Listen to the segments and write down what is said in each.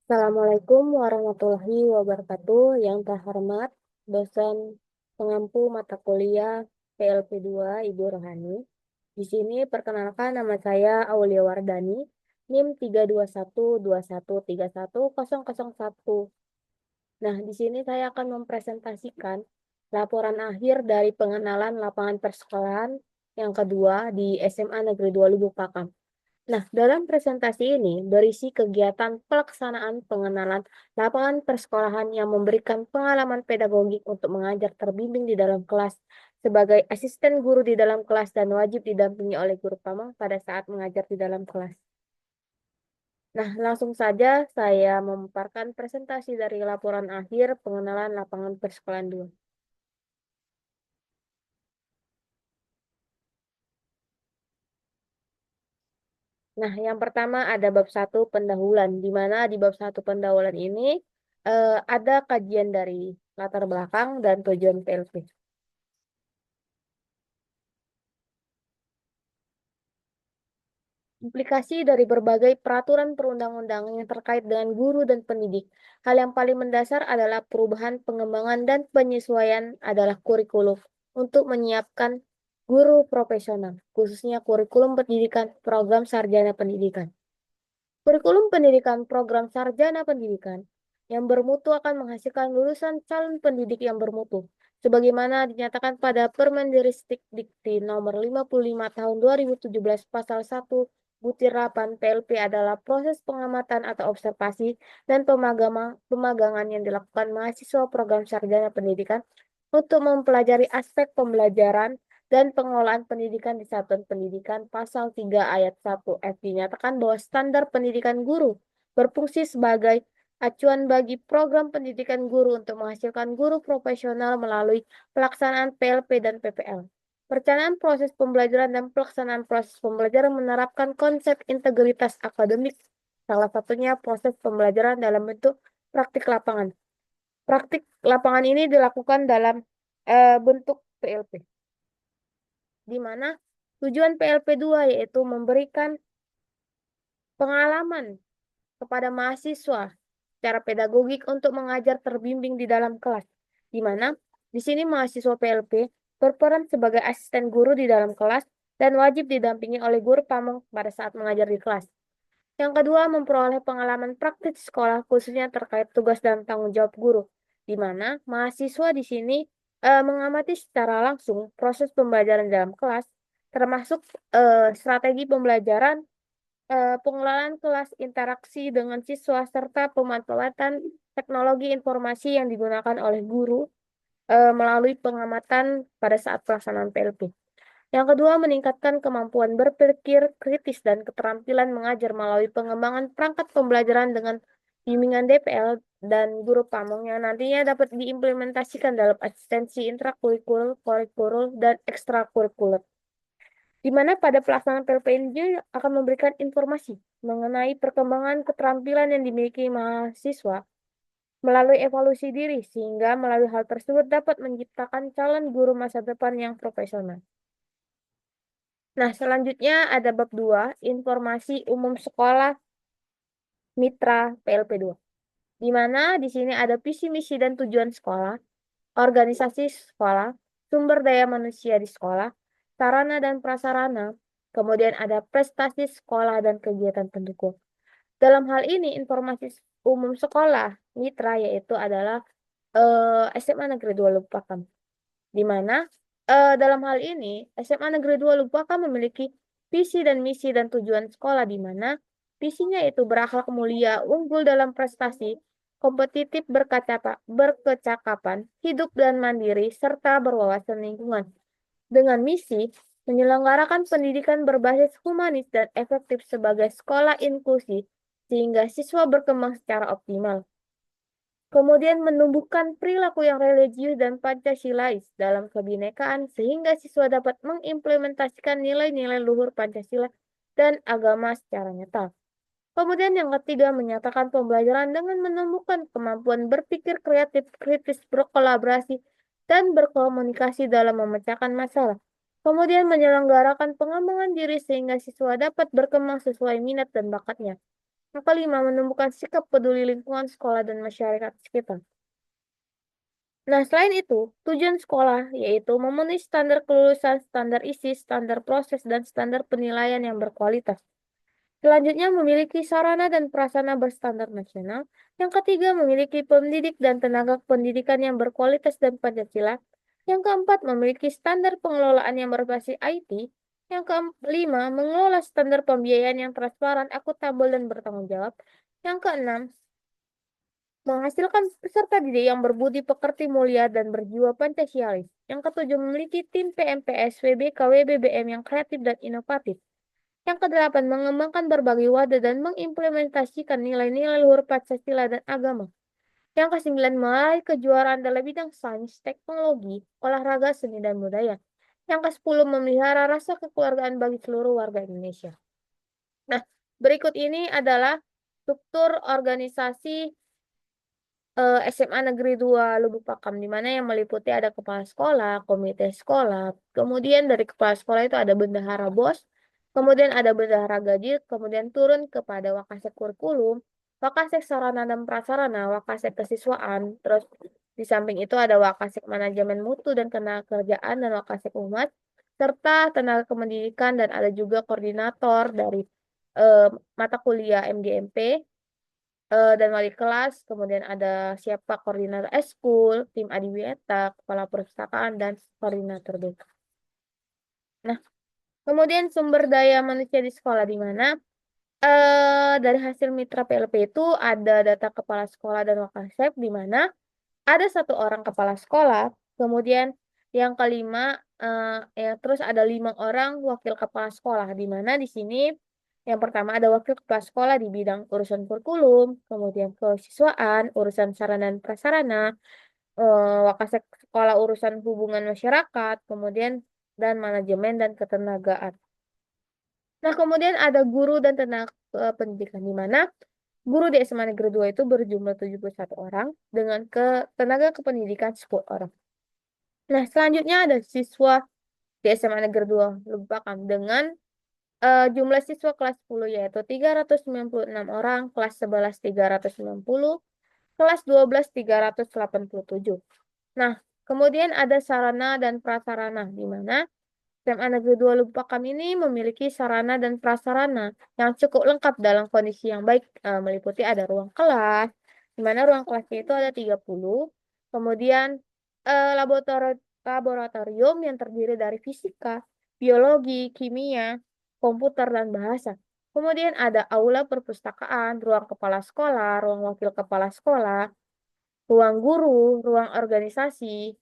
Assalamualaikum warahmatullahi wabarakatuh. Yang terhormat dosen pengampu mata kuliah PLP 2 Ibu Rohani. Di sini perkenalkan nama saya Aulia Wardani, NIM 32121310001. Nah, di sini saya akan mempresentasikan laporan akhir dari pengenalan lapangan persekolahan yang kedua di SMA Negeri 2 Lubuk Pakam. Nah, dalam presentasi ini berisi kegiatan pelaksanaan pengenalan lapangan persekolahan yang memberikan pengalaman pedagogik untuk mengajar terbimbing di dalam kelas sebagai asisten guru di dalam kelas dan wajib didampingi oleh guru utama pada saat mengajar di dalam kelas. Nah, langsung saja saya memaparkan presentasi dari laporan akhir pengenalan lapangan persekolahan 2. Nah, yang pertama ada bab 1 pendahuluan, di mana di bab 1 pendahuluan ini ada kajian dari latar belakang dan tujuan PLP. Implikasi dari berbagai peraturan perundang-undangan yang terkait dengan guru dan pendidik. Hal yang paling mendasar adalah perubahan, pengembangan, dan penyesuaian adalah kurikulum untuk menyiapkan guru profesional, khususnya kurikulum pendidikan program sarjana pendidikan. Kurikulum pendidikan program sarjana pendidikan yang bermutu akan menghasilkan lulusan calon pendidik yang bermutu, sebagaimana dinyatakan pada Permendikbud Dikti nomor 55 tahun 2017 pasal 1 butir 8 PLP adalah proses pengamatan atau observasi dan pemagangan yang dilakukan mahasiswa program sarjana pendidikan untuk mempelajari aspek pembelajaran dan pengelolaan pendidikan di satuan pendidikan pasal 3 ayat 1 F dinyatakan bahwa standar pendidikan guru berfungsi sebagai acuan bagi program pendidikan guru untuk menghasilkan guru profesional melalui pelaksanaan PLP dan PPL. Perencanaan proses pembelajaran dan pelaksanaan proses pembelajaran menerapkan konsep integritas akademik, salah satunya proses pembelajaran dalam bentuk praktik lapangan. Praktik lapangan ini dilakukan dalam bentuk PLP, di mana tujuan PLP 2 yaitu memberikan pengalaman kepada mahasiswa secara pedagogik untuk mengajar terbimbing di dalam kelas, di mana di sini mahasiswa PLP berperan sebagai asisten guru di dalam kelas dan wajib didampingi oleh guru pamong pada saat mengajar di kelas. Yang kedua, memperoleh pengalaman praktik sekolah khususnya terkait tugas dan tanggung jawab guru, di mana mahasiswa di sini mengamati secara langsung proses pembelajaran dalam kelas, termasuk strategi pembelajaran, pengelolaan kelas, interaksi dengan siswa, serta pemanfaatan teknologi informasi yang digunakan oleh guru melalui pengamatan pada saat pelaksanaan PLP. Yang kedua, meningkatkan kemampuan berpikir kritis dan keterampilan mengajar melalui pengembangan perangkat pembelajaran dengan bimbingan DPL dan guru pamong yang nantinya dapat diimplementasikan dalam asistensi intrakurikuler, kurikuler, dan ekstrakurikuler. Di mana pada pelaksanaan PLPNJ akan memberikan informasi mengenai perkembangan keterampilan yang dimiliki mahasiswa melalui evaluasi diri, sehingga melalui hal tersebut dapat menciptakan calon guru masa depan yang profesional. Nah, selanjutnya ada bab 2, informasi umum sekolah mitra PLP 2. Di mana di sini ada visi misi dan tujuan sekolah, organisasi sekolah, sumber daya manusia di sekolah, sarana dan prasarana, kemudian ada prestasi sekolah dan kegiatan pendukung. Dalam hal ini informasi umum sekolah mitra yaitu adalah SMA Negeri 2 Lubukakam. Di mana dalam hal ini SMA Negeri 2 Lubukakam memiliki visi dan misi dan tujuan sekolah, di mana visinya itu berakhlak mulia, unggul dalam prestasi, kompetitif, berkecakapan, hidup dan mandiri, serta berwawasan lingkungan. Dengan misi menyelenggarakan pendidikan berbasis humanis dan efektif sebagai sekolah inklusi sehingga siswa berkembang secara optimal. Kemudian menumbuhkan perilaku yang religius dan Pancasilais dalam kebinekaan sehingga siswa dapat mengimplementasikan nilai-nilai luhur Pancasila dan agama secara nyata. Kemudian yang ketiga, menyatakan pembelajaran dengan menumbuhkan kemampuan berpikir kreatif, kritis, berkolaborasi, dan berkomunikasi dalam memecahkan masalah. Kemudian menyelenggarakan pengembangan diri sehingga siswa dapat berkembang sesuai minat dan bakatnya. Yang kelima, menumbuhkan sikap peduli lingkungan sekolah dan masyarakat sekitar. Nah, selain itu, tujuan sekolah yaitu memenuhi standar kelulusan, standar isi, standar proses, dan standar penilaian yang berkualitas. Selanjutnya, memiliki sarana dan prasarana berstandar nasional. Yang ketiga, memiliki pendidik dan tenaga pendidikan yang berkualitas dan Pancasila. Yang keempat, memiliki standar pengelolaan yang berbasis IT. Yang kelima, mengelola standar pembiayaan yang transparan, akuntabel, dan bertanggung jawab. Yang keenam, menghasilkan peserta didik yang berbudi pekerti mulia dan berjiwa Pancasialis. Yang ketujuh, memiliki tim PMPS, WBK, WBBM yang kreatif dan inovatif. Yang kedelapan, mengembangkan berbagai wadah dan mengimplementasikan nilai-nilai luhur Pancasila dan agama. Yang kesembilan, meraih kejuaraan dalam bidang sains, teknologi, olahraga, seni, dan budaya. Yang kesepuluh, memelihara rasa kekeluargaan bagi seluruh warga Indonesia. Nah, berikut ini adalah struktur organisasi SMA Negeri 2 Lubuk Pakam, di mana yang meliputi ada kepala sekolah, komite sekolah, kemudian dari kepala sekolah itu ada bendahara BOS, kemudian ada bendahara gaji, kemudian turun kepada wakasek kurikulum, wakasek sarana dan prasarana, wakasek kesiswaan, terus di samping itu ada wakasek manajemen mutu dan ketenagakerjaan dan wakasek umat, serta tenaga kependidikan dan ada juga koordinator dari eh, mata kuliah MGMP dan wali kelas, kemudian ada siapa koordinator eskul, tim adiwiyata, kepala perpustakaan, dan koordinator BK. Nah, kemudian sumber daya manusia di sekolah di mana dari hasil mitra PLP itu ada data kepala sekolah dan wakasek di mana ada satu orang kepala sekolah, kemudian yang kelima ya terus ada 5 orang wakil kepala sekolah di mana di sini yang pertama ada wakil kepala sekolah di bidang urusan kurikulum, kemudian kesiswaan, urusan sarana dan prasarana, wakasek sekolah urusan hubungan masyarakat, kemudian dan manajemen dan ketenagaan. Nah, kemudian ada guru dan tenaga pendidikan di mana guru di SMA Negeri 2 itu berjumlah 71 orang dengan tenaga kependidikan 10 orang. Nah, selanjutnya ada siswa di SMA Negeri 2 Lubukam dengan jumlah siswa kelas 10 yaitu 396 orang, kelas 11 390, kelas 12 387. Nah, kemudian ada sarana dan prasarana di mana SMA Negeri 2 Lubukam ini memiliki sarana dan prasarana yang cukup lengkap dalam kondisi yang baik, meliputi ada ruang kelas, di mana ruang kelasnya itu ada 30, kemudian laboratorium yang terdiri dari fisika, biologi, kimia, komputer, dan bahasa. Kemudian ada aula perpustakaan, ruang kepala sekolah, ruang wakil kepala sekolah, ruang guru, ruang organisasi,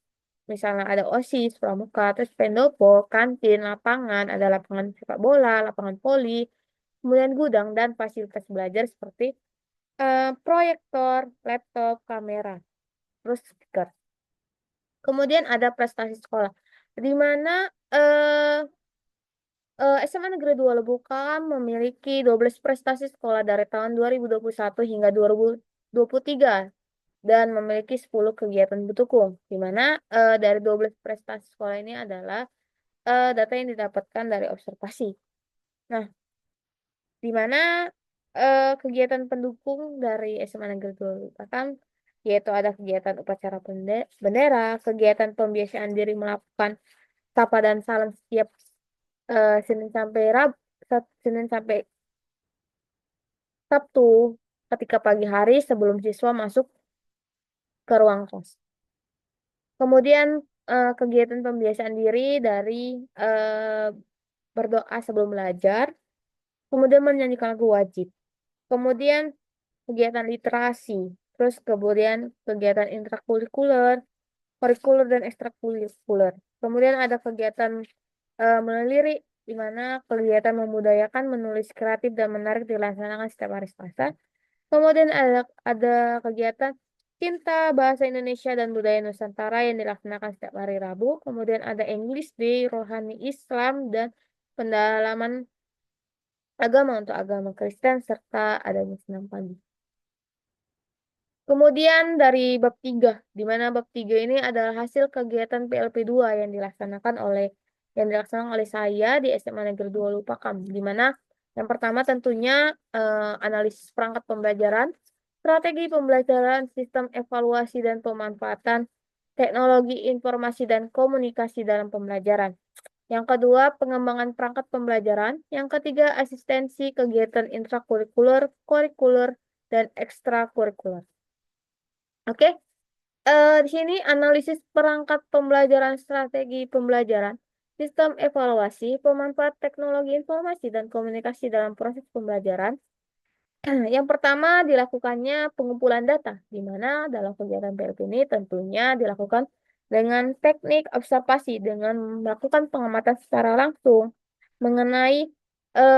misalnya ada OSIS, pramuka, terus pendopo, kantin, lapangan, ada lapangan sepak bola, lapangan voli, kemudian gudang dan fasilitas belajar seperti proyektor, laptop, kamera, terus speaker. Kemudian ada prestasi sekolah, di mana SMA Negeri 2 Lebukam memiliki 12 prestasi sekolah dari tahun 2021 hingga 2023 dan memiliki 10 kegiatan pendukung, di mana dari 12 prestasi sekolah ini adalah data yang didapatkan dari observasi. Nah, di mana kegiatan pendukung dari SMA Negeri 2 Batam yaitu ada kegiatan upacara bendera, kegiatan pembiasaan diri melakukan sapa dan salam setiap Senin sampai Senin sampai Sabtu ketika pagi hari sebelum siswa masuk ke ruang kelas. Kemudian kegiatan pembiasaan diri dari berdoa sebelum belajar, kemudian menyanyikan lagu wajib, kemudian kegiatan literasi, terus kemudian kegiatan intrakurikuler, kurikuler dan ekstrakurikuler. Kemudian ada kegiatan melirik, di mana kegiatan memudayakan menulis kreatif dan menarik dilaksanakan setiap hari Selasa. Kemudian ada kegiatan Cinta Bahasa Indonesia dan Budaya Nusantara yang dilaksanakan setiap hari Rabu. Kemudian ada English Day, Rohani Islam, dan pendalaman agama untuk agama Kristen, serta adanya senam pagi. Kemudian dari bab 3, di mana bab 3 ini adalah hasil kegiatan PLP 2 yang dilaksanakan oleh saya di SMA Negeri 2 Lupakam, di mana Yang pertama tentunya analisis perangkat pembelajaran, strategi pembelajaran, sistem evaluasi dan pemanfaatan teknologi informasi dan komunikasi dalam pembelajaran. Yang kedua, pengembangan perangkat pembelajaran. Yang ketiga, asistensi kegiatan intrakurikuler, kurikuler, dan ekstrakurikuler. Oke, di sini analisis perangkat pembelajaran, strategi pembelajaran, sistem evaluasi, pemanfaat teknologi informasi dan komunikasi dalam proses pembelajaran. Yang pertama dilakukannya pengumpulan data, di mana dalam kegiatan PLP ini tentunya dilakukan dengan teknik observasi, dengan melakukan pengamatan secara langsung mengenai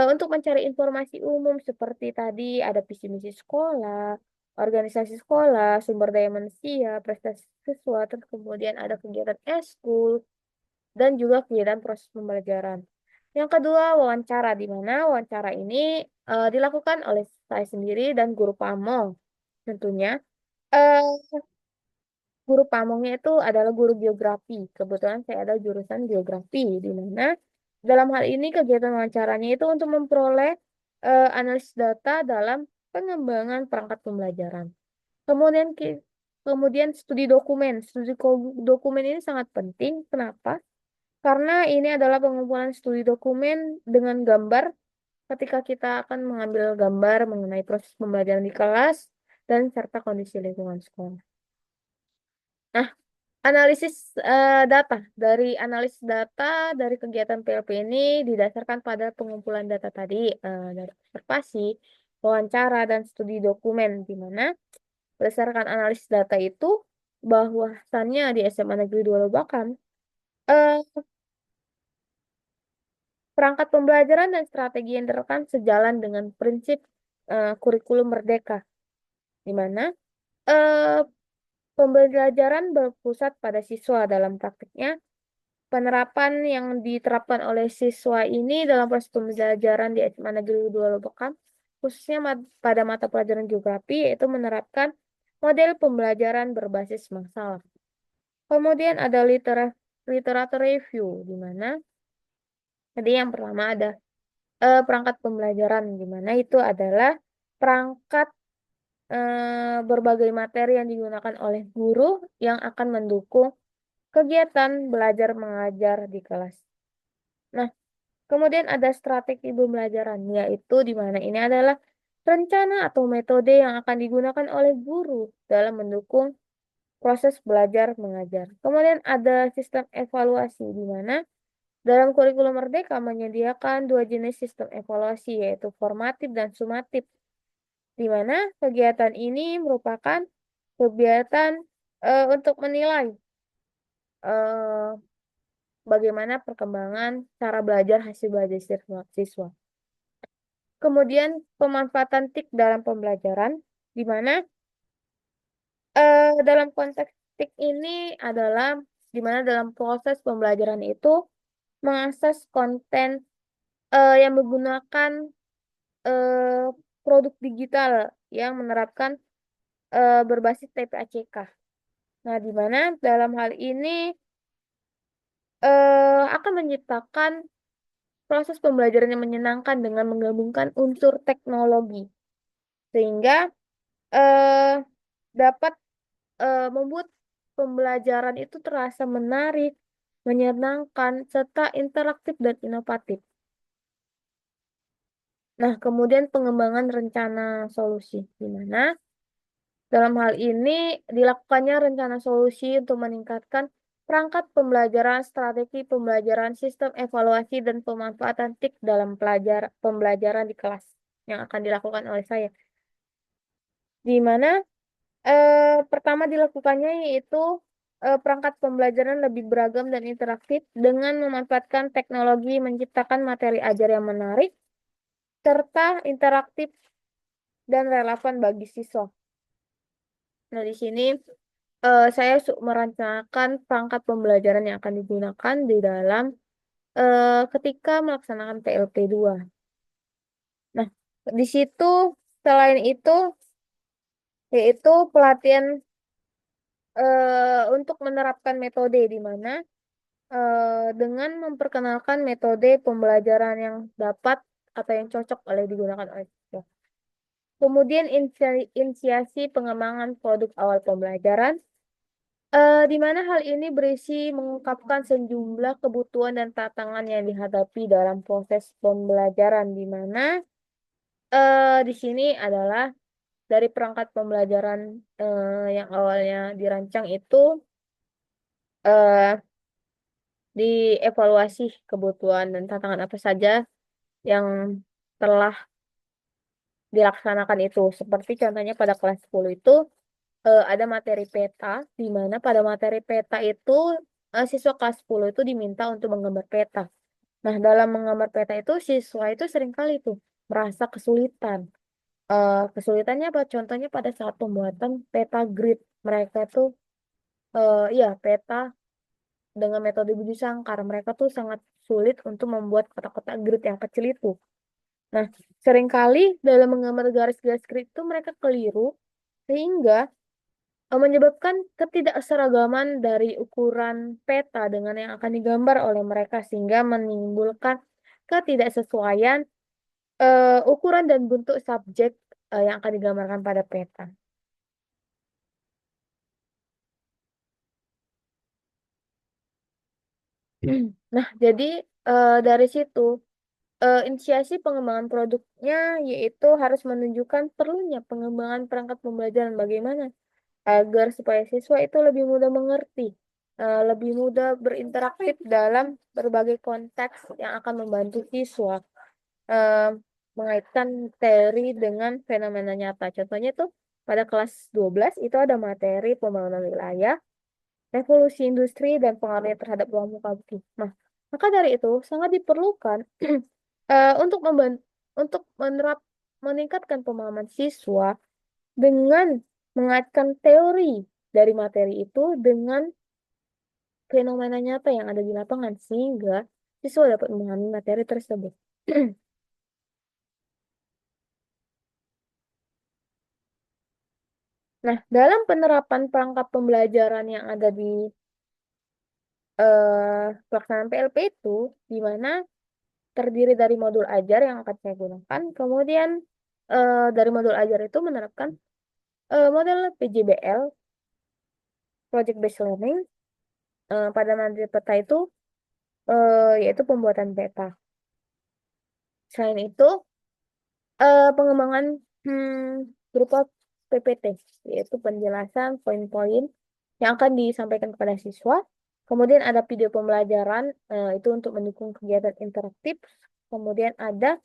untuk mencari informasi umum seperti tadi ada visi misi sekolah, organisasi sekolah, sumber daya manusia, prestasi siswa, terus kemudian ada kegiatan eskul, dan juga kegiatan proses pembelajaran. Yang kedua, wawancara, di mana wawancara ini dilakukan oleh saya sendiri dan guru pamong. Tentunya, eh, guru pamongnya itu adalah guru geografi. Kebetulan saya ada jurusan geografi, di mana dalam hal ini kegiatan wawancaranya itu untuk memperoleh analisis data dalam pengembangan perangkat pembelajaran. Kemudian, kemudian studi dokumen. Dokumen ini sangat penting. Kenapa? Karena ini adalah pengumpulan studi dokumen dengan gambar ketika kita akan mengambil gambar mengenai proses pembelajaran di kelas dan serta kondisi lingkungan sekolah. Nah, analisis data. Dari analisis data dari kegiatan PLP ini didasarkan pada pengumpulan data tadi dari observasi, wawancara, dan studi dokumen, di mana berdasarkan analisis data itu bahwasannya di SMA Negeri 2 Lobakan, eh, perangkat pembelajaran dan strategi yang diterapkan sejalan dengan prinsip kurikulum merdeka, di mana eh, pembelajaran berpusat pada siswa dalam praktiknya. Penerapan yang diterapkan oleh siswa ini dalam proses pembelajaran di SMA Negeri 2 Lobokan, khususnya pada mata pelajaran geografi, yaitu menerapkan model pembelajaran berbasis masalah. Kemudian ada literatur review, di mana tadi yang pertama ada perangkat pembelajaran, di mana itu adalah perangkat berbagai materi yang digunakan oleh guru yang akan mendukung kegiatan belajar mengajar di kelas. Nah, kemudian ada strategi pembelajaran, yaitu di mana ini adalah rencana atau metode yang akan digunakan oleh guru dalam mendukung proses belajar mengajar. Kemudian ada sistem evaluasi, di mana dalam kurikulum Merdeka menyediakan dua jenis sistem evaluasi, yaitu formatif dan sumatif, di mana kegiatan ini merupakan kegiatan untuk menilai eh, bagaimana perkembangan cara belajar hasil belajar siswa. Kemudian pemanfaatan TIK dalam pembelajaran, di mana dalam konteks TIK ini adalah di mana dalam proses pembelajaran itu mengakses konten yang menggunakan eh, produk digital yang menerapkan berbasis TPACK. Nah, di mana dalam hal ini akan menciptakan proses pembelajaran yang menyenangkan dengan menggabungkan unsur teknologi, sehingga eh, dapat membuat pembelajaran itu terasa menarik, menyenangkan, serta interaktif dan inovatif. Nah, kemudian pengembangan rencana solusi, di mana dalam hal ini dilakukannya rencana solusi untuk meningkatkan perangkat pembelajaran, strategi pembelajaran, sistem evaluasi, dan pemanfaatan TIK dalam pembelajaran di kelas yang akan dilakukan oleh saya. Di mana pertama dilakukannya yaitu perangkat pembelajaran lebih beragam dan interaktif dengan memanfaatkan teknologi menciptakan materi ajar yang menarik, serta interaktif dan relevan bagi siswa. Nah, di sini saya merancangkan perangkat pembelajaran yang akan digunakan di dalam ketika melaksanakan PLP 2. Nah, di situ selain itu yaitu pelatihan untuk menerapkan metode, di mana dengan memperkenalkan metode pembelajaran yang dapat atau yang cocok digunakan oleh siswa. Kemudian inisiasi pengembangan produk awal pembelajaran, di mana hal ini berisi mengungkapkan sejumlah kebutuhan dan tantangan yang dihadapi dalam proses pembelajaran, di mana di sini adalah dari perangkat pembelajaran yang awalnya dirancang itu eh, dievaluasi kebutuhan dan tantangan apa saja yang telah dilaksanakan itu. Seperti contohnya pada kelas 10 itu ada materi peta, di mana pada materi peta itu siswa kelas 10 itu diminta untuk menggambar peta. Nah, dalam menggambar peta itu siswa itu seringkali tuh merasa kesulitan. Kesulitannya apa? Contohnya pada saat pembuatan peta grid. Mereka tuh iya peta dengan metode budi sangkar. Mereka tuh sangat sulit untuk membuat kotak-kotak grid yang kecil itu. Nah, seringkali dalam menggambar garis-garis grid itu mereka keliru sehingga menyebabkan ketidakseragaman dari ukuran peta dengan yang akan digambar oleh mereka sehingga menimbulkan ketidaksesuaian ukuran dan bentuk subjek yang akan digambarkan pada peta. Nah, jadi dari situ inisiasi pengembangan produknya yaitu harus menunjukkan perlunya pengembangan perangkat pembelajaran bagaimana agar supaya siswa itu lebih mudah mengerti, lebih mudah berinteraktif dalam berbagai konteks yang akan membantu siswa eh, mengaitkan teori dengan fenomena nyata. Contohnya tuh pada kelas 12 itu ada materi pembangunan wilayah, revolusi industri, dan pengaruhnya terhadap ruang muka bumi. Nah, maka dari itu sangat diperlukan untuk untuk meningkatkan pemahaman siswa dengan mengaitkan teori dari materi itu dengan fenomena nyata yang ada di lapangan sehingga siswa dapat memahami materi tersebut. Nah, dalam penerapan perangkat pembelajaran yang ada di pelaksanaan PLP itu, di mana terdiri dari modul ajar yang akan saya gunakan, kemudian dari modul ajar itu menerapkan model PJBL, Project Based Learning, pada materi peta itu, yaitu pembuatan peta. Selain itu, pengembangan berupa PPT, yaitu penjelasan poin-poin yang akan disampaikan kepada siswa. Kemudian ada video pembelajaran, itu untuk mendukung kegiatan interaktif. Kemudian ada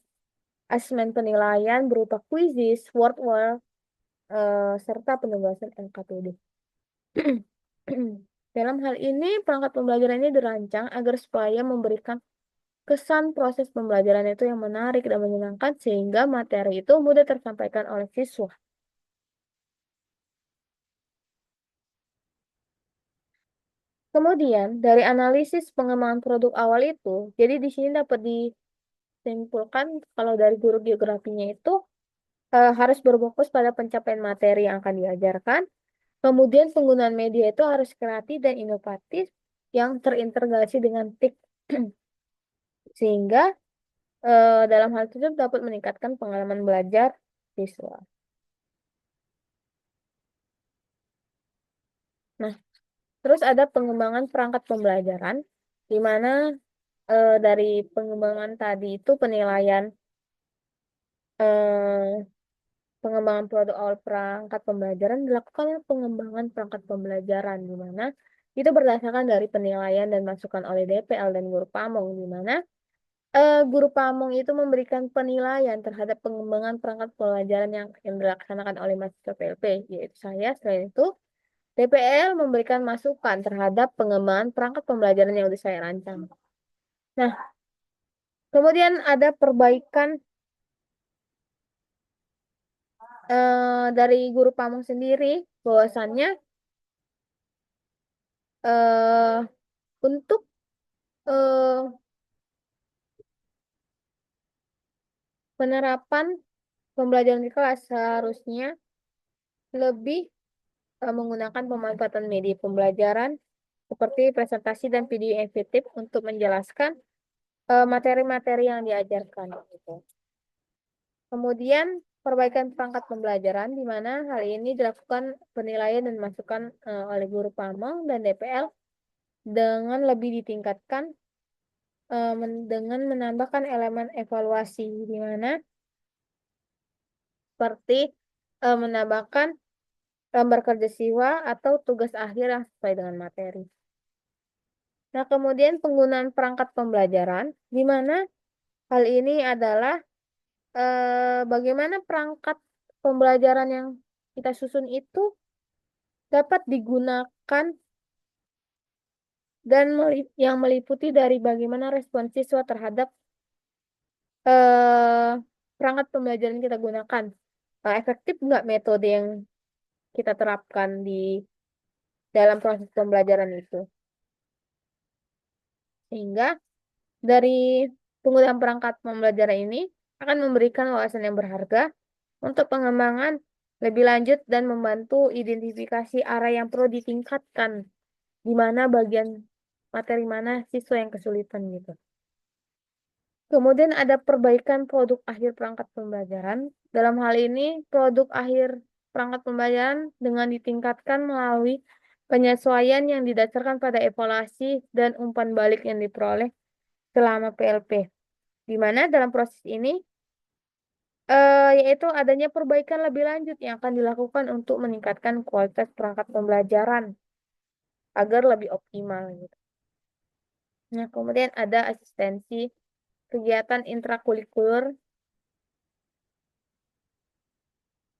asesmen penilaian berupa quizzes, word war, serta penugasan LKPD. Dalam hal ini, perangkat pembelajaran ini dirancang agar supaya memberikan kesan proses pembelajaran itu yang menarik dan menyenangkan sehingga materi itu mudah tersampaikan oleh siswa. Kemudian, dari analisis pengembangan produk awal itu, jadi di sini dapat disimpulkan kalau dari guru geografinya itu harus berfokus pada pencapaian materi yang akan diajarkan. Kemudian penggunaan media itu harus kreatif dan inovatif yang terintegrasi dengan TIK sehingga dalam hal tersebut dapat meningkatkan pengalaman belajar siswa. Nah, terus ada pengembangan perangkat pembelajaran, di mana dari pengembangan tadi itu penilaian eh, pengembangan produk awal perangkat pembelajaran dilakukan oleh pengembangan perangkat pembelajaran, di mana itu berdasarkan dari penilaian dan masukan oleh DPL dan guru pamong, di mana guru pamong itu memberikan penilaian terhadap pengembangan perangkat pembelajaran yang dilaksanakan oleh mahasiswa PLP, yaitu saya. Selain itu, DPL memberikan masukan terhadap pengembangan perangkat pembelajaran yang sudah saya rancang. Nah, kemudian ada perbaikan dari guru pamong sendiri, bahwasannya eh, untuk eh, penerapan pembelajaran di kelas seharusnya lebih menggunakan pemanfaatan media pembelajaran seperti presentasi dan video yang efektif untuk menjelaskan materi-materi yang diajarkan gitu. Kemudian perbaikan perangkat pembelajaran, di mana hal ini dilakukan penilaian dan masukan oleh guru pamong dan DPL dengan lebih ditingkatkan dengan menambahkan elemen evaluasi, di mana seperti menambahkan gambar kerja siswa atau tugas akhir yang sesuai dengan materi. Nah, kemudian penggunaan perangkat pembelajaran, di mana hal ini adalah bagaimana perangkat pembelajaran yang kita susun itu dapat digunakan dan yang meliputi dari bagaimana respon siswa terhadap eh, perangkat pembelajaran yang kita gunakan. Efektif nggak metode yang kita terapkan di dalam proses pembelajaran itu. Sehingga dari penggunaan perangkat pembelajaran ini akan memberikan wawasan yang berharga untuk pengembangan lebih lanjut dan membantu identifikasi arah yang perlu ditingkatkan, di mana bagian materi mana siswa yang kesulitan gitu. Kemudian ada perbaikan produk akhir perangkat pembelajaran. Dalam hal ini, produk akhir perangkat pembelajaran dengan ditingkatkan melalui penyesuaian yang didasarkan pada evaluasi dan umpan balik yang diperoleh selama PLP. Di mana dalam proses ini, yaitu adanya perbaikan lebih lanjut yang akan dilakukan untuk meningkatkan kualitas perangkat pembelajaran agar lebih optimal gitu. Nah, kemudian ada asistensi kegiatan intrakurikuler,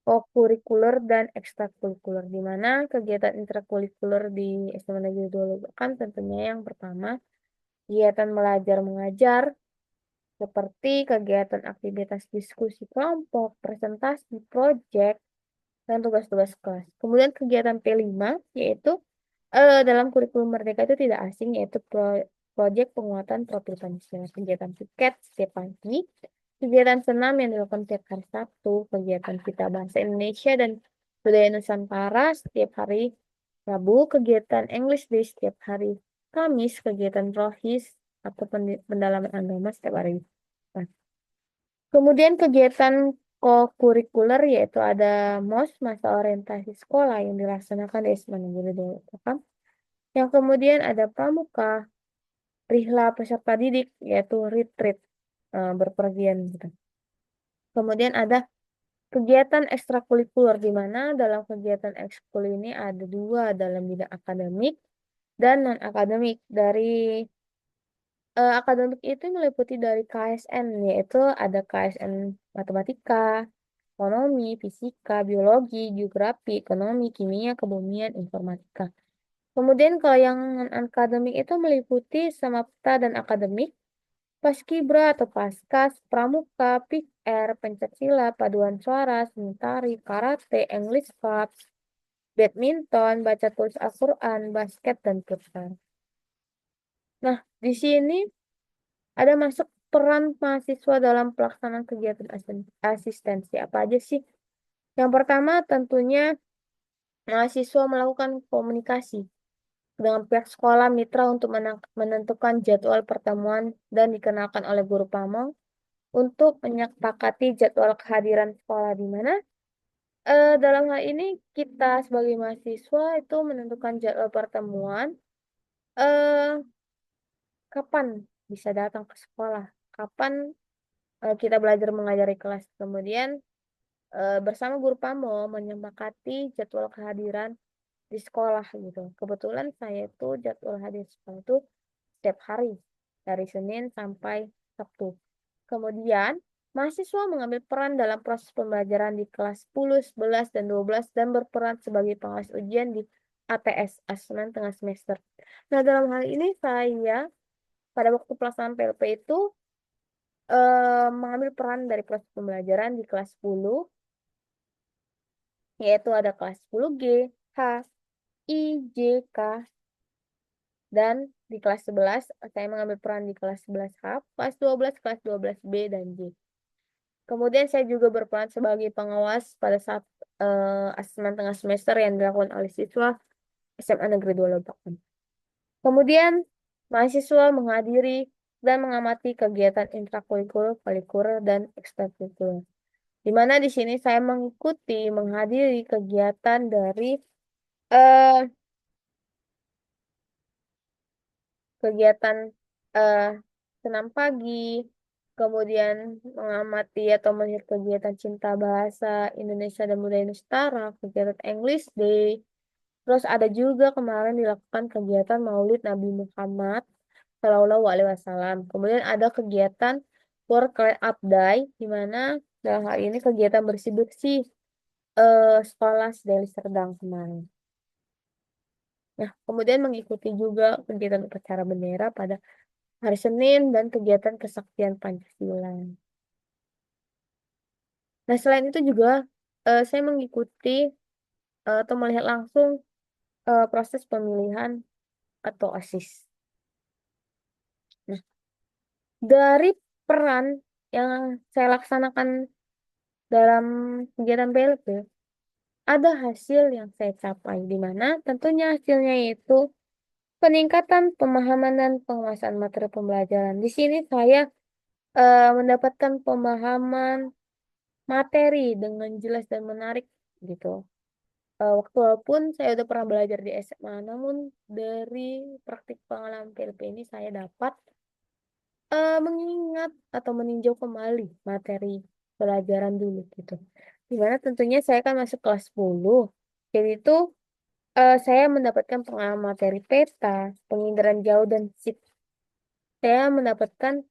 kokurikuler, dan ekstrakurikuler, di mana kegiatan intrakurikuler di SMA Negeri 2 kan tentunya yang pertama kegiatan belajar mengajar seperti kegiatan aktivitas diskusi kelompok, presentasi, proyek, dan tugas-tugas kelas. Kemudian kegiatan P5 yaitu dalam kurikulum Merdeka itu tidak asing, yaitu proyek penguatan profil Pancasila, kegiatan piket setiap pagi, kegiatan senam yang dilakukan setiap hari Sabtu, kegiatan kita bahasa Indonesia dan budaya Nusantara setiap hari Rabu, kegiatan English Day setiap hari Kamis, kegiatan rohis atau pendalaman agama setiap hari. Nah, kemudian kegiatan kokurikuler yaitu ada MOS, masa orientasi sekolah yang dilaksanakan di SMA Negeri 2. Yang kemudian ada pramuka, rihla peserta didik yaitu retreat, berpergian gitu. Kemudian ada kegiatan ekstrakurikuler, di mana dalam kegiatan ekskul ini ada dua dalam bidang akademik dan non akademik. Dari akademik itu meliputi dari KSN, yaitu ada KSN matematika, ekonomi, fisika, biologi, geografi, ekonomi, kimia, kebumian, informatika. Kemudian kalau yang non-akademik itu meliputi samapta dan akademik, paskibra atau paskas, pramuka, PR, pencaksilat, paduan suara, seni tari, karate, English club, badminton, baca tulis Al-Quran, basket, dan futsal. Nah, di sini ada masuk peran mahasiswa dalam pelaksanaan kegiatan asistensi. Apa aja sih? Yang pertama tentunya mahasiswa melakukan komunikasi dengan pihak sekolah mitra untuk menentukan jadwal pertemuan dan dikenalkan oleh guru pamong untuk menyepakati jadwal kehadiran sekolah, di mana dalam hal ini kita sebagai mahasiswa itu menentukan jadwal pertemuan, eh, kapan bisa datang ke sekolah, kapan kita belajar mengajari kelas, kemudian bersama guru pamo menyepakati jadwal kehadiran di sekolah gitu. Kebetulan saya itu jadwal hadir sekolah itu setiap hari dari Senin sampai Sabtu. Kemudian mahasiswa mengambil peran dalam proses pembelajaran di kelas 10, 11, dan 12 dan berperan sebagai pengawas ujian di ATS, Asesmen Tengah Semester. Nah, dalam hal ini saya pada waktu pelaksanaan PLP itu mengambil peran dari proses pembelajaran di kelas 10, yaitu ada kelas 10G, H, I, J, K, dan di kelas 11 saya mengambil peran di kelas 11H, kelas 12, kelas 12B, dan J. Kemudian saya juga berperan sebagai pengawas pada saat asesmen tengah semester yang dilakukan oleh siswa SMA Negeri 2 Lobakan. Kemudian mahasiswa menghadiri dan mengamati kegiatan intrakurikuler, kurikuler, dan ekstrakurikuler. Di mana di sini saya menghadiri kegiatan dari eh, kegiatan eh, senam pagi, kemudian mengamati atau melihat kegiatan cinta bahasa Indonesia dan budaya Nusantara, kegiatan English Day. Terus ada juga kemarin dilakukan kegiatan Maulid Nabi Muhammad Shallallahu Alaihi Wasallam. Kemudian ada kegiatan World Clean Up Day, di mana dalam hal ini kegiatan bersih-bersih sekolah Deli Serdang kemarin. Nah, kemudian mengikuti juga kegiatan upacara bendera pada hari Senin dan kegiatan kesaktian Pancasila. Nah, selain itu juga saya mengikuti atau melihat langsung proses pemilihan atau OSIS. Nah, dari peran yang saya laksanakan dalam kegiatan PLP, ada hasil yang saya capai, di mana tentunya hasilnya itu peningkatan pemahaman dan penguasaan materi pembelajaran. Di sini saya mendapatkan pemahaman materi dengan jelas dan menarik gitu. Walaupun saya udah pernah belajar di SMA, namun dari praktik pengalaman PLP ini saya dapat mengingat atau meninjau kembali materi pelajaran dulu gitu. Dimana tentunya saya kan masuk kelas 10. Jadi itu saya mendapatkan pengalaman materi peta, penginderaan jauh dan SIP. Saya mendapatkan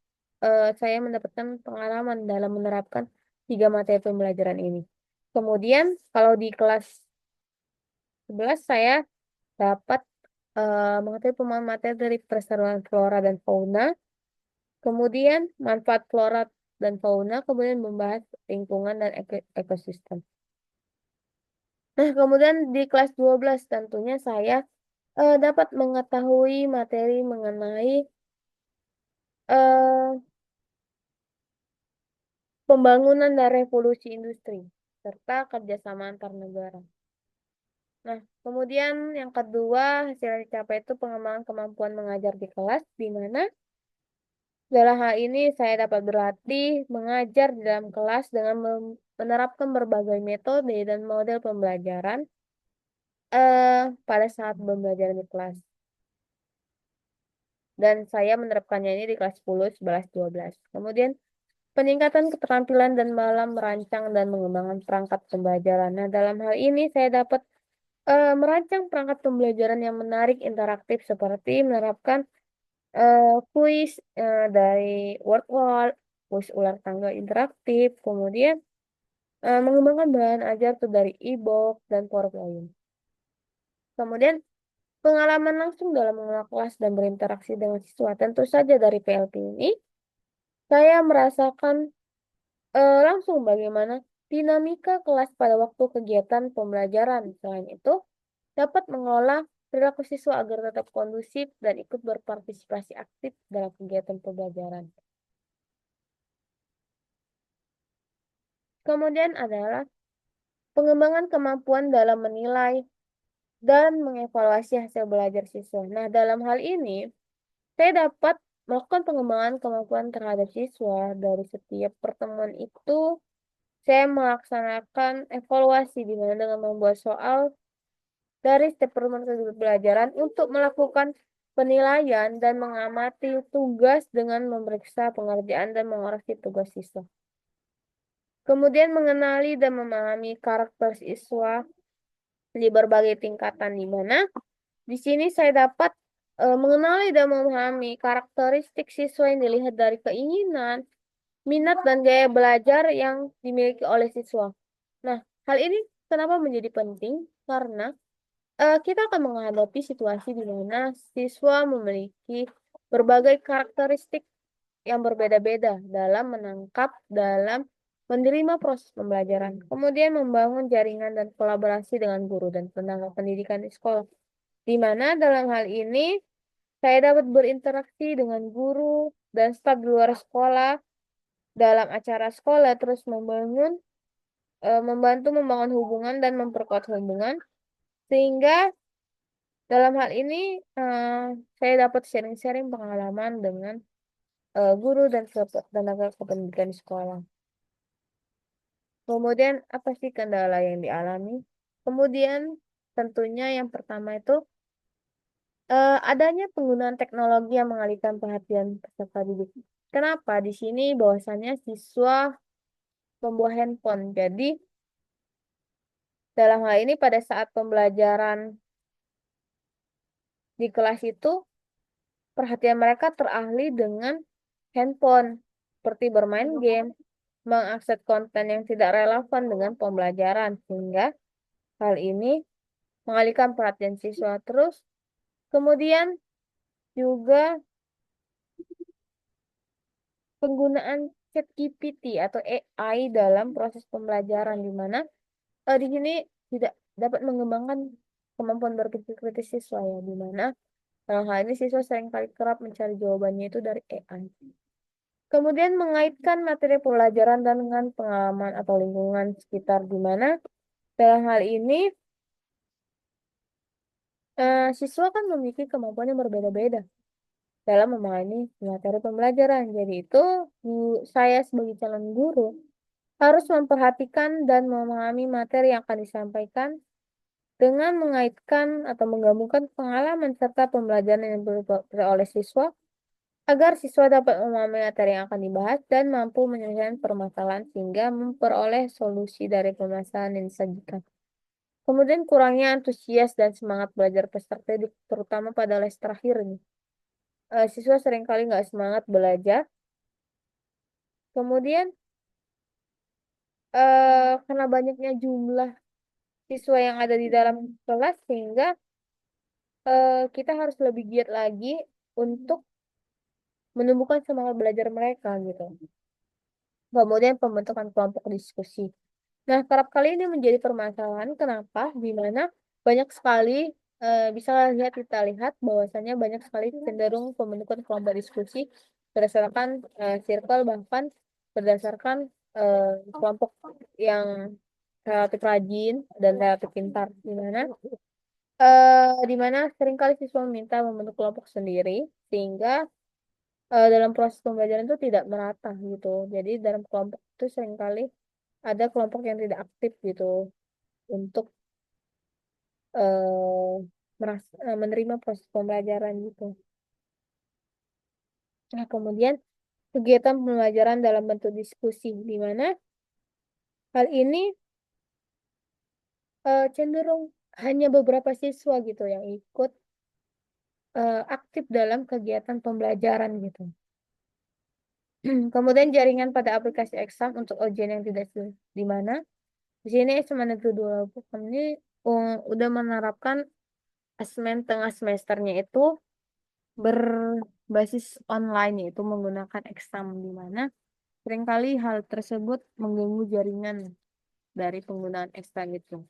pengalaman dalam menerapkan tiga materi pembelajaran ini. Kemudian kalau di kelas 11 saya dapat mengetahui pemahaman materi dari perseruan flora dan fauna, kemudian manfaat flora dan fauna, kemudian membahas lingkungan dan ekosistem. Nah, kemudian di kelas 12 tentunya saya dapat mengetahui materi mengenai eh, pembangunan dan revolusi industri, serta kerjasama antar negara. Nah, kemudian yang kedua, hasil yang dicapai itu pengembangan kemampuan mengajar di kelas, di mana dalam hal ini saya dapat berlatih mengajar di dalam kelas dengan menerapkan berbagai metode dan model pembelajaran pada saat pembelajaran di kelas. Dan saya menerapkannya ini di kelas 10, 11, 12. Kemudian peningkatan keterampilan dan dalam merancang dan mengembangkan perangkat pembelajaran. Nah, dalam hal ini saya dapat merancang perangkat pembelajaran yang menarik, interaktif seperti menerapkan kuis dari word wall, kuis ular tangga interaktif, kemudian mengembangkan bahan ajar tuh dari e-book dan PowerPoint. Kemudian pengalaman langsung dalam mengelola kelas dan berinteraksi dengan siswa. Tentu saja dari PLP ini saya merasakan langsung bagaimana dinamika kelas pada waktu kegiatan pembelajaran. Selain itu, dapat mengelola perilaku siswa agar tetap kondusif dan ikut berpartisipasi aktif dalam kegiatan pembelajaran. Kemudian adalah pengembangan kemampuan dalam menilai dan mengevaluasi hasil belajar siswa. Nah, dalam hal ini, saya dapat melakukan pengembangan kemampuan terhadap siswa dari setiap pertemuan itu. Saya melaksanakan evaluasi di mana dengan membuat soal dari setiap pertemuan pembelajaran untuk melakukan penilaian dan mengamati tugas dengan memeriksa pengerjaan dan mengoreksi tugas siswa. Kemudian mengenali dan memahami karakter siswa di berbagai tingkatan, di mana di sini saya dapat mengenali dan memahami karakteristik siswa yang dilihat dari keinginan, minat, dan gaya belajar yang dimiliki oleh siswa. Nah, hal ini kenapa menjadi penting? Karena kita akan menghadapi situasi di mana siswa memiliki berbagai karakteristik yang berbeda-beda dalam menangkap, dalam menerima proses pembelajaran, kemudian membangun jaringan dan kolaborasi dengan guru dan tenaga pendidikan di sekolah. Di mana dalam hal ini saya dapat berinteraksi dengan guru dan staf di luar sekolah dalam acara sekolah, terus membantu membangun hubungan dan memperkuat hubungan, sehingga dalam hal ini saya dapat sharing-sharing pengalaman dengan guru dan tenaga kependidikan di sekolah. Kemudian apa sih kendala yang dialami? Kemudian tentunya yang pertama itu adanya penggunaan teknologi yang mengalihkan perhatian peserta didik. Kenapa? Di sini bahwasannya siswa membawa handphone. Jadi dalam hal ini pada saat pembelajaran di kelas itu perhatian mereka teralih dengan handphone, seperti bermain game, mengakses konten yang tidak relevan dengan pembelajaran, sehingga hal ini mengalihkan perhatian siswa. Terus kemudian juga penggunaan ChatGPT atau AI dalam proses pembelajaran, di mana di sini tidak dapat mengembangkan kemampuan berpikir kritis siswa ya, di mana dalam hal ini siswa seringkali kerap mencari jawabannya itu dari AI. Kemudian mengaitkan materi pembelajaran dengan pengalaman atau lingkungan sekitar, di mana dalam hal ini siswa kan memiliki kemampuan yang berbeda-beda dalam memahami materi pembelajaran. Jadi itu saya sebagai calon guru harus memperhatikan dan memahami materi yang akan disampaikan dengan mengaitkan atau menggabungkan pengalaman serta pembelajaran yang diperoleh oleh siswa agar siswa dapat memahami materi yang akan dibahas dan mampu menyelesaikan permasalahan sehingga memperoleh solusi dari permasalahan yang disajikan. Kemudian kurangnya antusias dan semangat belajar peserta didik, terutama pada les terakhir ini. Siswa seringkali nggak semangat belajar. Kemudian karena banyaknya jumlah siswa yang ada di dalam kelas sehingga kita harus lebih giat lagi untuk menumbuhkan semangat belajar mereka gitu. Kemudian pembentukan kelompok diskusi. Nah, kerap kali ini menjadi permasalahan. Kenapa? Di mana banyak sekali bisa kita lihat bahwasanya banyak sekali cenderung pembentukan kelompok diskusi berdasarkan circle, bahkan berdasarkan kelompok yang relatif rajin dan relatif pintar, di mana seringkali siswa meminta membentuk kelompok sendiri sehingga dalam proses pembelajaran itu tidak merata gitu. Jadi dalam kelompok itu seringkali ada kelompok yang tidak aktif gitu untuk menerima proses pembelajaran gitu. Nah, kemudian kegiatan pembelajaran dalam bentuk diskusi, di mana hal ini cenderung hanya beberapa siswa gitu yang ikut aktif dalam kegiatan pembelajaran gitu. Kemudian jaringan pada aplikasi exam untuk ujian yang tidak di mana di sini SMA Negeri 2 ini udah menerapkan asesmen tengah semesternya itu berbasis online, yaitu menggunakan exam, di mana seringkali hal tersebut mengganggu jaringan dari penggunaan exam itu.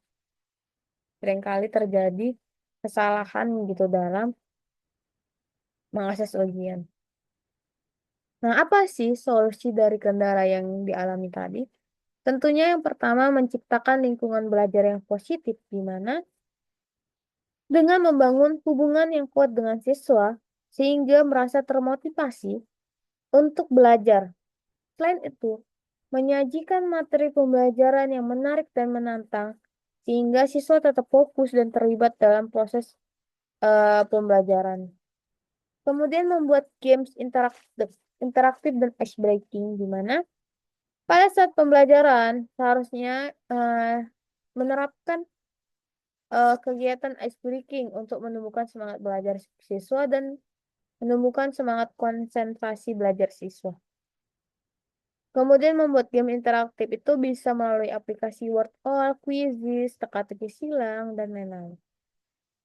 Seringkali terjadi kesalahan gitu dalam mengakses ujian. Nah, apa sih solusi dari kendala yang dialami tadi? Tentunya yang pertama menciptakan lingkungan belajar yang positif, di mana dengan membangun hubungan yang kuat dengan siswa sehingga merasa termotivasi untuk belajar. Selain itu, menyajikan materi pembelajaran yang menarik dan menantang sehingga siswa tetap fokus dan terlibat dalam proses pembelajaran. Kemudian membuat games interaktif dan ice breaking, di mana pada saat pembelajaran seharusnya menerapkan kegiatan ice breaking untuk menumbuhkan semangat belajar siswa dan menumbuhkan semangat konsentrasi belajar siswa. Kemudian membuat game interaktif itu bisa melalui aplikasi Word or Quizzes, teka-teki silang, dan lain-lain.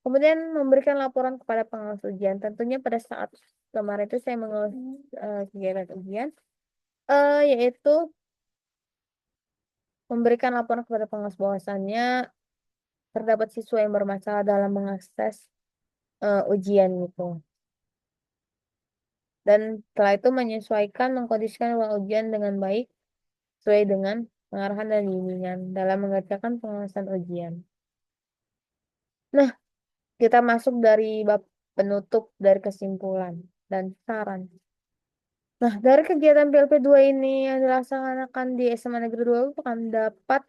Kemudian memberikan laporan kepada pengawas ujian. Tentunya pada saat kemarin itu saya mengawas kegiatan ujian, yaitu memberikan laporan kepada pengawas bahwasannya terdapat siswa yang bermasalah dalam mengakses ujian gitu. Dan setelah itu menyesuaikan, mengkondisikan ruang ujian dengan baik sesuai dengan pengarahan dan bimbingan dalam mengerjakan pengawasan ujian. Nah, kita masuk dari bab penutup dari kesimpulan dan saran. Nah, dari kegiatan PLP 2 ini yang dilaksanakan di SMA Negeri 2 akan dapat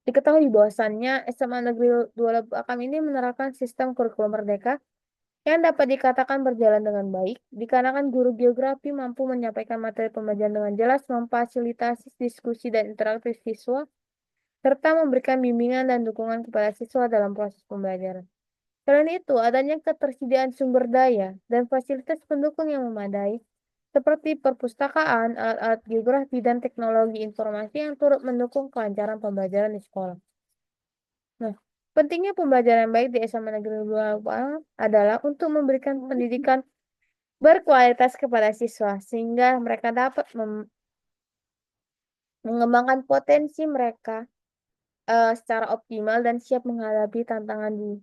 diketahui bahwasannya SMA Negeri 2 Lebak Akam ini menerapkan sistem kurikulum merdeka yang dapat dikatakan berjalan dengan baik, dikarenakan guru geografi mampu menyampaikan materi pembelajaran dengan jelas, memfasilitasi diskusi dan interaksi siswa, serta memberikan bimbingan dan dukungan kepada siswa dalam proses pembelajaran. Selain itu, adanya ketersediaan sumber daya dan fasilitas pendukung yang memadai, seperti perpustakaan, alat-alat geografi, dan teknologi informasi yang turut mendukung kelancaran pembelajaran di sekolah. Nah, pentingnya pembelajaran yang baik di SMA Negeri 2 adalah untuk memberikan pendidikan berkualitas kepada siswa, sehingga mereka dapat mengembangkan potensi mereka secara optimal dan siap menghadapi tantangan di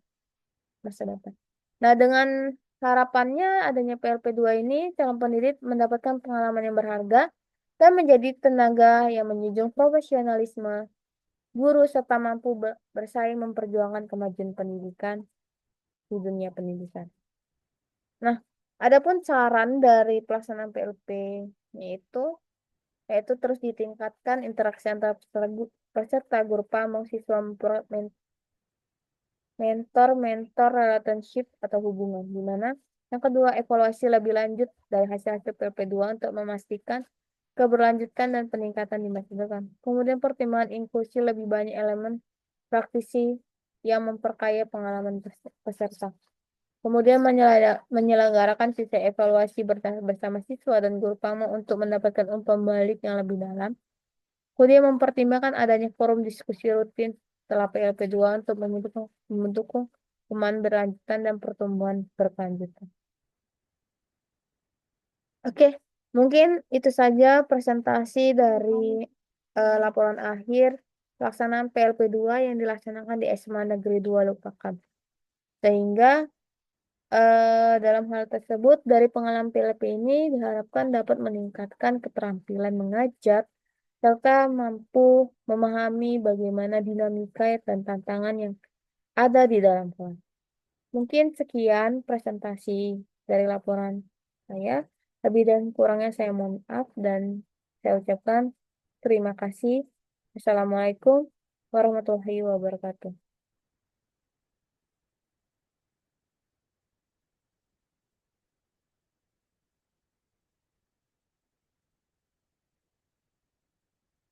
masa depan. Nah, dengan harapannya adanya PLP 2 ini, calon pendidik mendapatkan pengalaman yang berharga dan menjadi tenaga yang menjunjung profesionalisme guru serta mampu bersaing memperjuangkan kemajuan pendidikan di dunia pendidikan. Nah, adapun saran dari pelaksanaan PLP yaitu yaitu terus ditingkatkan interaksi antar peserta guru pamong siswa mentor relationship atau hubungan, di mana yang kedua evaluasi lebih lanjut dari hasil-hasil PP2 untuk memastikan keberlanjutan dan peningkatan di masa depan. Kemudian pertimbangan inklusi lebih banyak elemen praktisi yang memperkaya pengalaman peserta. Kemudian menyelenggarakan sesi evaluasi bersama siswa dan guru pamong untuk mendapatkan umpan balik yang lebih dalam. Kemudian mempertimbangkan adanya forum diskusi rutin setelah PLP 2 untuk mendukung berlanjutan dan pertumbuhan berkelanjutan. Oke, mungkin itu saja presentasi dari laporan akhir pelaksanaan PLP 2 yang dilaksanakan di SMA Negeri 2 Lupakan. Sehingga dalam hal tersebut, dari pengalaman PLP ini diharapkan dapat meningkatkan keterampilan mengajar serta mampu memahami bagaimana dinamika dan tantangan yang ada di dalam kelas. Mungkin sekian presentasi dari laporan saya. Lebih dan kurangnya saya mohon maaf dan saya ucapkan terima kasih. Assalamualaikum warahmatullahi wabarakatuh.